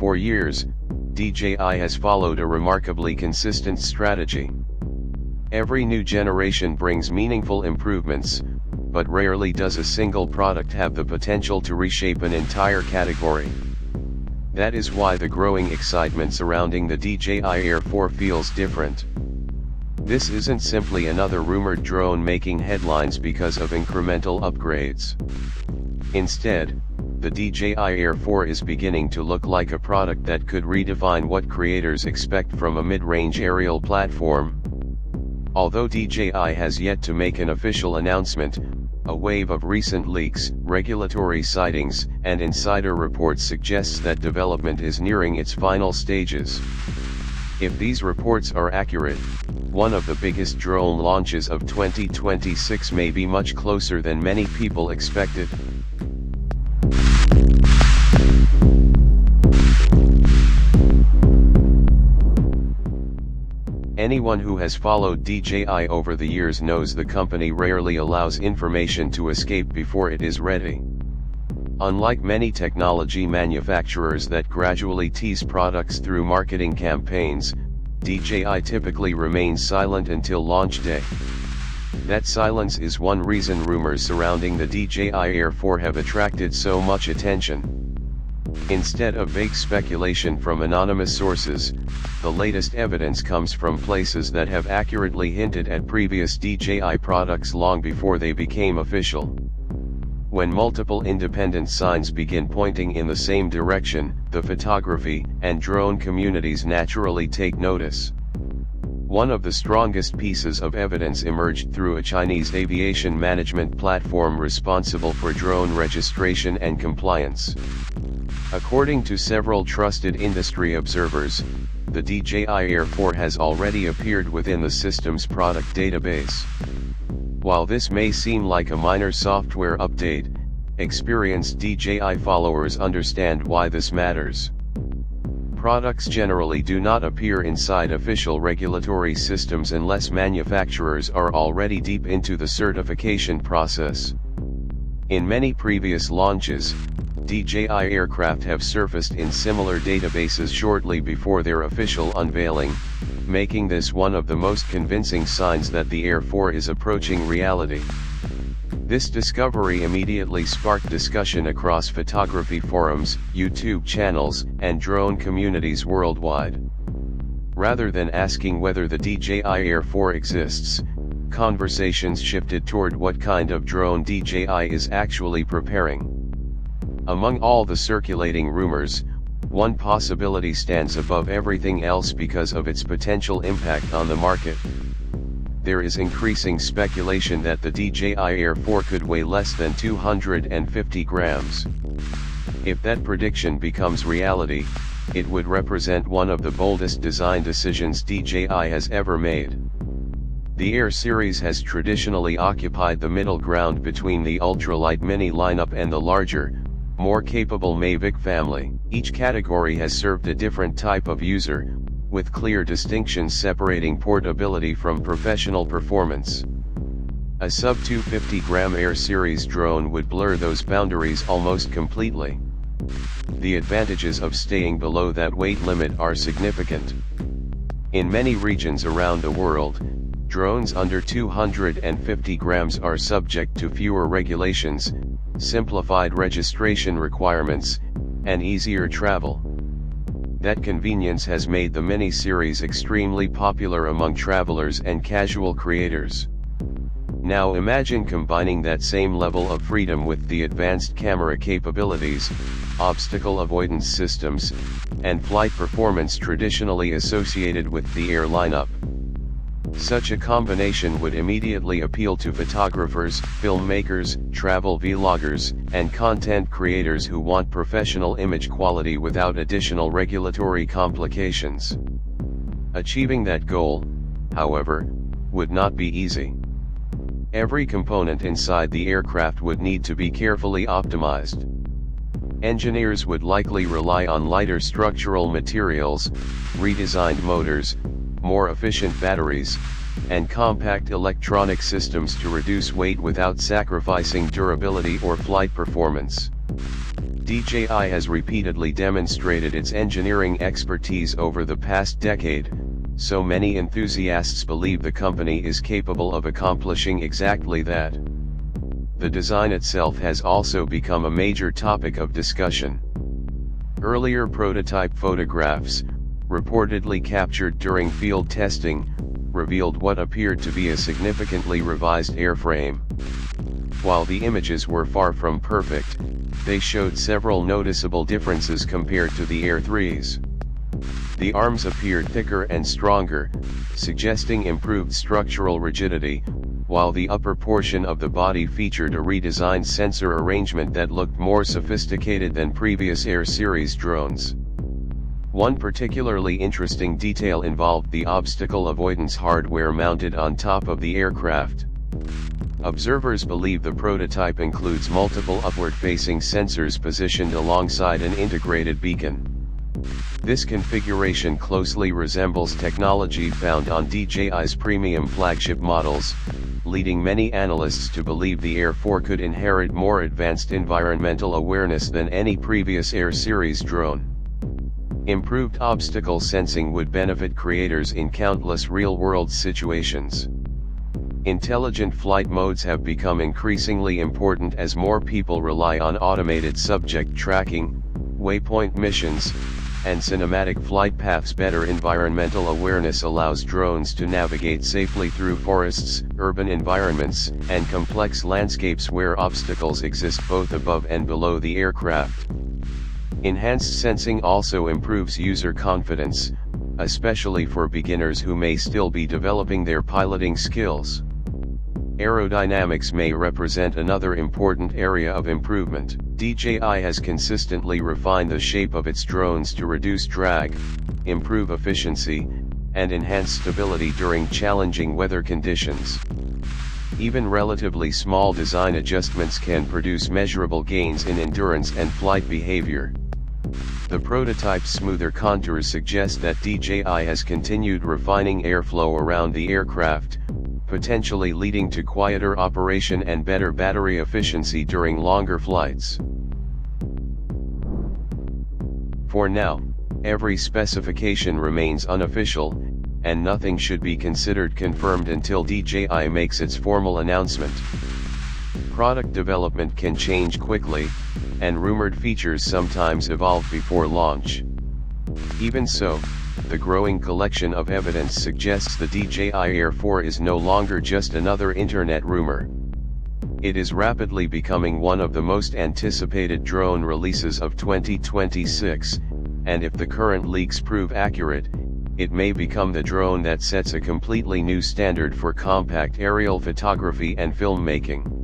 For years, DJI has followed a remarkably consistent strategy. Every new generation brings meaningful improvements, but rarely does a single product have the potential to reshape an entire category. That is why the growing excitement surrounding the DJI Air 4 feels different. This isn't simply another rumored drone making headlines because of incremental upgrades. Instead, the DJI Air 4 is beginning to look like a product that could redefine what creators expect from a mid-range aerial platform. Although DJI has yet to make an official announcement, a wave of recent leaks, regulatory sightings, and insider reports suggests that development is nearing its final stages. If these reports are accurate, one of the biggest drone launches of 2026 may be much closer than many people expected. Anyone who has followed DJI over the years knows the company rarely allows information to escape before it is ready. Unlike many technology manufacturers that gradually tease products through marketing campaigns, DJI typically remains silent until launch day. That silence is one reason rumors surrounding the DJI Air 4 have attracted so much attention. Instead of vague speculation from anonymous sources, the latest evidence comes from places that have accurately hinted at previous DJI products long before they became official. When multiple independent signs begin pointing in the same direction, the photography and drone communities naturally take notice. One of the strongest pieces of evidence emerged through a Chinese aviation management platform responsible for drone registration and compliance. According to several trusted industry observers, the DJI Air 4 has already appeared within the system's product database. While this may seem like a minor software update, experienced DJI followers understand why this matters. Products generally do not appear inside official regulatory systems unless manufacturers are already deep into the certification process. In many previous launches, DJI aircraft have surfaced in similar databases shortly before their official unveiling, making this one of the most convincing signs that the Air 4 is approaching reality. This discovery immediately sparked discussion across photography forums, YouTube channels, and drone communities worldwide. Rather than asking whether the DJI Air 4 exists, conversations shifted toward what kind of drone DJI is actually preparing. Among all the circulating rumors, one possibility stands above everything else because of its potential impact on the market. There is increasing speculation that the DJI Air 4 could weigh less than 250 grams. If that prediction becomes reality, it would represent one of the boldest design decisions DJI has ever made. The Air series has traditionally occupied the middle ground between the ultralight Mini lineup and the larger, more capable Mavic family. Each category has served a different type of user, with clear distinctions separating portability from professional performance. A sub-250-gram Air series drone would blur those boundaries almost completely. The advantages of staying below that weight limit are significant. In many regions around the world, drones under 250 grams are subject to fewer regulations, simplified registration requirements, and easier travel. That convenience has made the Mini series extremely popular among travelers and casual creators. Now imagine combining that same level of freedom with the advanced camera capabilities, obstacle avoidance systems, and flight performance traditionally associated with the Air lineup. Such a combination would immediately appeal to photographers, filmmakers, travel vloggers, and content creators who want professional image quality without additional regulatory complications. Achieving that goal, however, would not be easy. Every component inside the aircraft would need to be carefully optimized. Engineers would likely rely on lighter structural materials, redesigned motors, more efficient batteries, and compact electronic systems to reduce weight without sacrificing durability or flight performance. DJI has repeatedly demonstrated its engineering expertise over the past decade, so many enthusiasts believe the company is capable of accomplishing exactly that. The design itself has also become a major topic of discussion. Earlier prototype photographs, reportedly captured during field testing, revealed what appeared to be a significantly revised airframe. While the images were far from perfect, they showed several noticeable differences compared to the Air 3s. The arms appeared thicker and stronger, suggesting improved structural rigidity, while the upper portion of the body featured a redesigned sensor arrangement that looked more sophisticated than previous Air series drones. One particularly interesting detail involved the obstacle avoidance hardware mounted on top of the aircraft. Observers believe the prototype includes multiple upward-facing sensors positioned alongside an integrated beacon. This configuration closely resembles technology found on DJI's premium flagship models, leading many analysts to believe the Air 4 could inherit more advanced environmental awareness than any previous Air series drone. Improved obstacle sensing would benefit creators in countless real-world situations. Intelligent flight modes have become increasingly important as more people rely on automated subject tracking, waypoint missions, and cinematic flight paths. Better environmental awareness allows drones to navigate safely through forests, urban environments, and complex landscapes where obstacles exist both above and below the aircraft. Enhanced sensing also improves user confidence, especially for beginners who may still be developing their piloting skills. Aerodynamics may represent another important area of improvement. DJI has consistently refined the shape of its drones to reduce drag, improve efficiency, and enhance stability during challenging weather conditions. Even relatively small design adjustments can produce measurable gains in endurance and flight behavior. The prototype's smoother contours suggest that DJI has continued refining airflow around the aircraft, potentially leading to quieter operation and better battery efficiency during longer flights. For now, every specification remains unofficial, and nothing should be considered confirmed until DJI makes its formal announcement. Product development can change quickly, and rumored features sometimes evolve before launch. Even so, the growing collection of evidence suggests the DJI Air 4 is no longer just another internet rumor. It is rapidly becoming one of the most anticipated drone releases of 2026, and if the current leaks prove accurate, it may become the drone that sets a completely new standard for compact aerial photography and filmmaking.